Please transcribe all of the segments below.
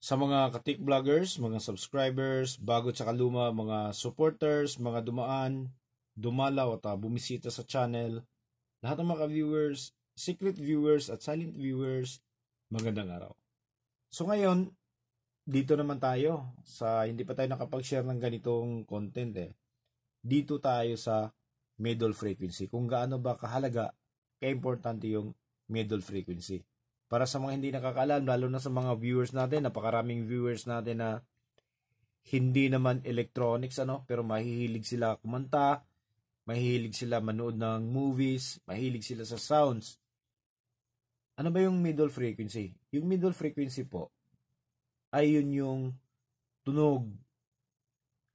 Sa mga katik vloggers, mga subscribers, bago at saka luma, mga supporters, mga dumaan, dumalaw at bumisita sa channel, lahat ng mga viewers, secret viewers at silent viewers, magandang araw. So ngayon, dito naman tayo sa hindi pa tayo nakapag-share ng ganitong content Dito tayo sa middle frequency. Kung gaano ba kahalaga, kaimportante yung middle frequency. Para sa mga hindi nakakaalam, lalo na sa mga viewers natin, napakaraming viewers natin na hindi naman electronics, pero mahihilig sila kumanta, mahihilig sila manood ng movies, mahilig sila sa sounds. Ano ba yung middle frequency? Yung middle frequency po ay yun yung tunog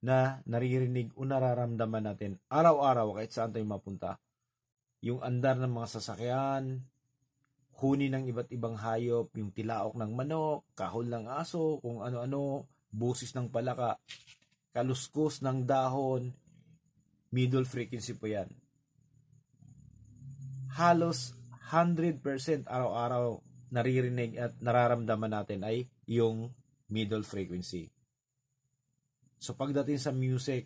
na naririnig o nararamdaman natin araw-araw kahit saan tayo mapunta. Yung andar ng mga sasakyan, huni ng iba't ibang hayop, yung tilaok ng manok, kahol ng aso, kung ano-ano, busis ng palaka, kaluskos ng dahon, middle frequency po yan. Halos 100% araw-araw naririnig at nararamdaman natin ay yung middle frequency. So pagdating sa music,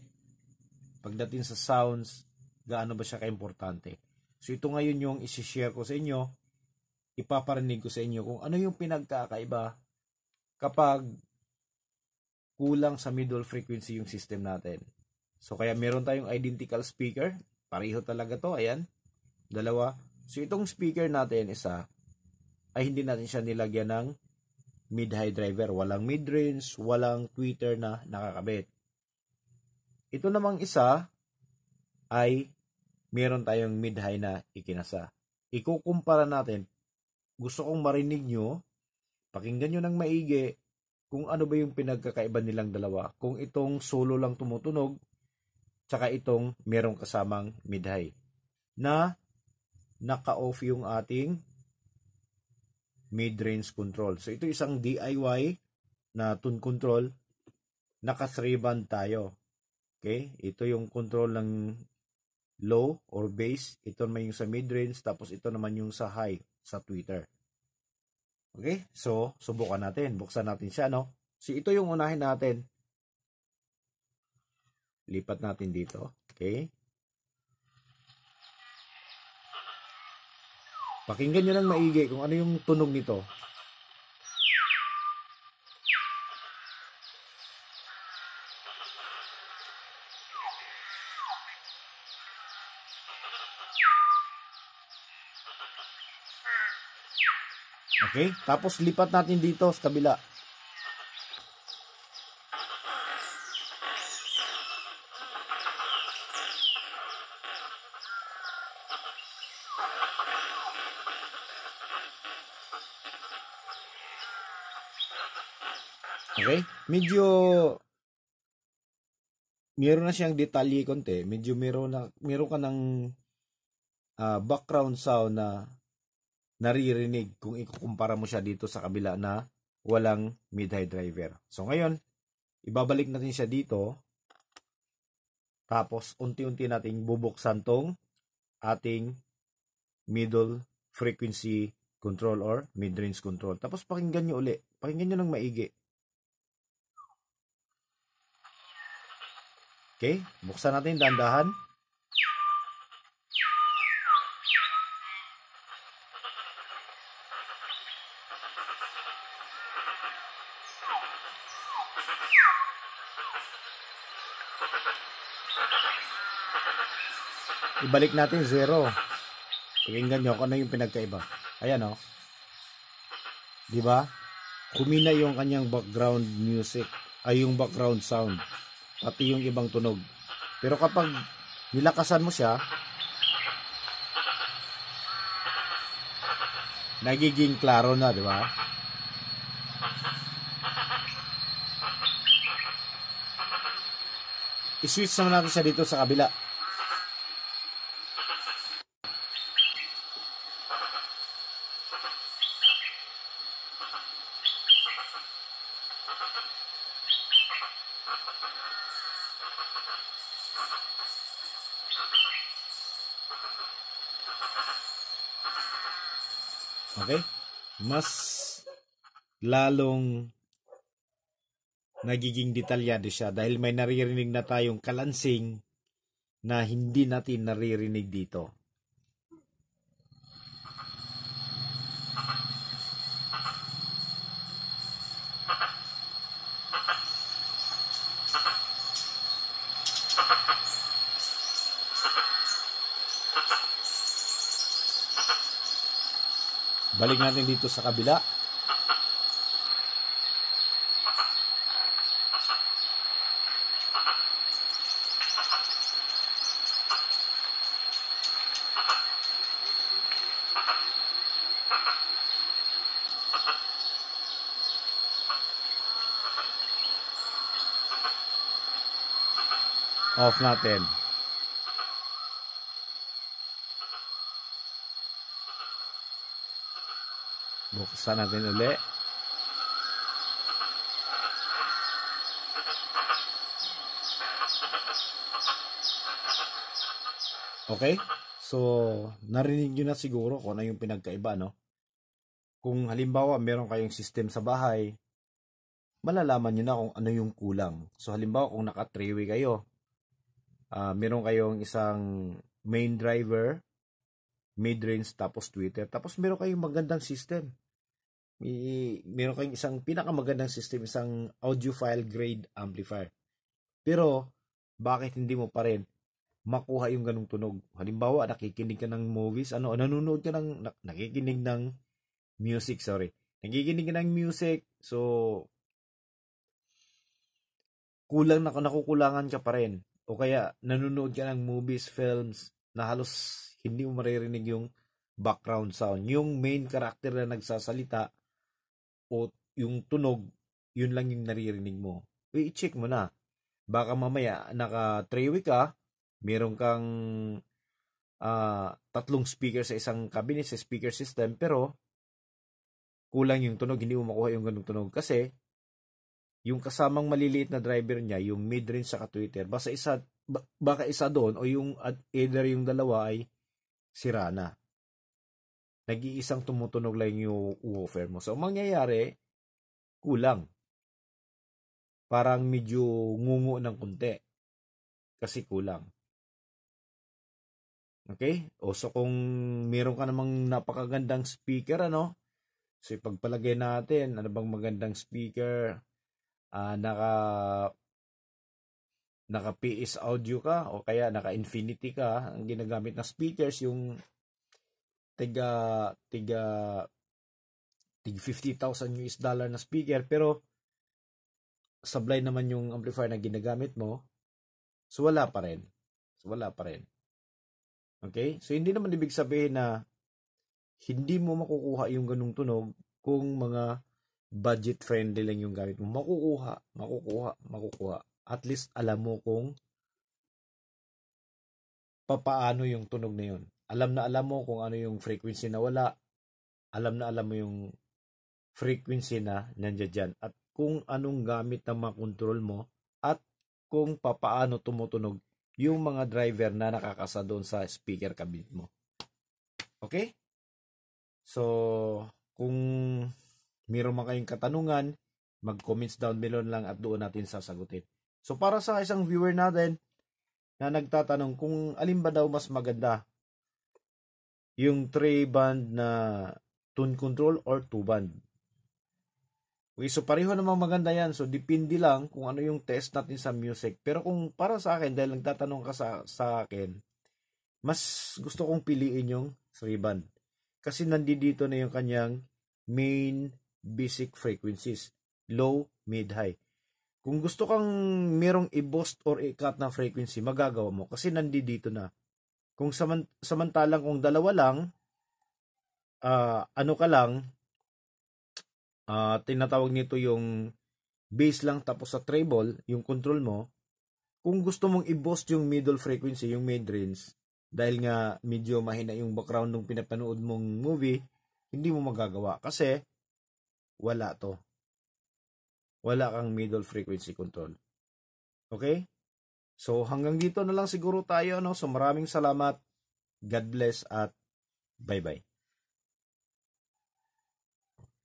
pagdating sa sounds, gaano ba siya kaimportante? So ito ngayon yung isi-share ko sa inyo, ipaparinig ko sa inyo kung ano yung pinagkakaiba kapag kulang sa middle frequency yung system natin. So kaya meron tayong identical speaker, pareho talaga to, ayan, dalawa. So itong speaker natin isa ay hindi natin siya nilagyan ng mid-high driver, walang mid-range, walang tweeter na nakakabit. Ito namang isa ay meron tayong mid-high na ikinasa. Ikukumpara natin, gusto kong marinig nyo, pakinggan nyo ng maigi kung ano ba yung pinagkakaiba nilang dalawa. Kung itong solo lang tumutunog, tsaka itong merong kasamang mid-high na naka-off yung ating mid-range control. So ito isang DIY na tune control, naka 3 band tayo. Okay? Ito yung control ng low or bass, ito naman yung sa mid-range, tapos ito naman yung sa high sa tweeter. Okay? So subukan natin, buksan natin siya, no? So ito yung unahin natin. Lipat natin dito. Okay? Pakinggan nyo ng maigi kung ano yung tunog nito. Okay? Tapos lipat natin dito sa kabila. Okay? Medyo meron na siyang detalye konti. Medyo meron ka ng background sound na naririnig kung ikukumpara mo siya dito sa kabila na walang mid-high driver. So ngayon, ibabalik natin siya dito. Tapos unti-unti nating bubuksan tong ating middle frequency control or mid-range control. Tapos pakinggan nyo uli. Pakinggan nyo ng maigi. Okay, buksan natin dahan-dahan. Ibalik natin 0. Pakinggan nyo kung ano yung pinagkaiba. Ayan, di ba? Kumina yung kanyang background music, ay yung background sound, pati yung ibang tunog. Pero kapag nilakasan mo siya, nagiging klaro na, di ba? I-switch naman natin siya dito sa kabila. Okay? Mas lalong nagiging detalyado siya dahil may naririnig na tayong kalansing na hindi natin naririnig dito. Balik natin dito sa kabila. Off natin. Buksan natin uli. Okay? So, narinig nyo na siguro kung ano yung pinagkaiba, no? Kung halimbawa meron kayong system sa bahay, malalaman nyo na kung ano yung kulang. So, halimbawa kung naka 3-way kayo, meron kayong isang main driver, mid-range, tapos tweeter. Tapos meron kayong magandang system. Meron kayong isang pinakamagandang system, isang audiophile grade amplifier. Pero, bakit hindi mo pa rin makuha yung ganung tunog? Halimbawa, nakikinig ka ng movies, nanonood ka nakikinig ng music, nakikinig ka ng music, so, nakukulangan ka pa rin. O kaya, nanonood ka ng movies, films, na halos hindi mo maririnig yung background sound. Yung main character na nagsasalita o yung tunog, yun lang yung naririnig mo. I-check mo na. Baka mamaya, naka 3-way ka, meron kang 3 speaker sa isang cabinet, sa speaker system, pero kulang yung tunog, hindi mo makuha yung ganung tunog. Kasi, yung kasamang maliliit na driver niya, yung mid-range sa tweeter, baka isa doon, o yung either yung dalawa ay sira na. Nag-iisang tumutunog lang yung woofer mo. So, mangyayari, kulang. Parang medyo ngungu ng kunti. Kasi kulang. Okay? So kung meron ka namang napakagandang speaker, so ipagpalagay natin, ano bang magandang speaker, naka PS audio ka, o kaya naka Infinity ka, ang ginagamit na speakers, yung tiga $50,000 na speaker, pero sablay naman yung amplifier na ginagamit mo, so wala pa rin. Okay? So hindi naman ibig sabihin na hindi mo makukuha yung ganung tunog kung mga budget friendly lang yung gamit mo. Makukuha. At least alam mo kung papaano yung tunog na yun. Alam mo kung ano yung frequency na wala. Alam mo yung frequency na nandiyan dyan. At kung anong gamit na makontrol mo at kung papaano tumutunog yung mga driver na nakakasa doon sa speaker cabinet mo. Okay? So, kung mayroon man kayong katanungan, mag-comments down below lang at doon natin sasagutin. So, para sa isang viewer natin na nagtatanong kung alin ba daw mas maganda, yung 3-band na tune control or 2-band. Okay, so pareho namang maganda yan. So, depende lang kung ano yung test natin sa music. Pero kung para sa akin, dahil nagtatanong ka sa akin, mas gusto kong piliin yung 3-band. Kasi nandito na yung kanyang main basic frequencies. Low, mid, high. Kung gusto kang merong i-boost or i-cut na frequency, magagawa mo. Kasi nandito na. Kung samantalang kung dalawa lang, tinatawag nito yung bass lang tapos sa treble, yung control mo, kung gusto mong i-boost yung middle frequency, yung mid-range, dahil nga medyo mahina yung background ng pinapanood mong movie, hindi mo magagawa kasi wala to. Wala kang middle frequency control. Okay? So hanggang dito na lang siguro tayo, So maraming salamat. God bless at bye-bye.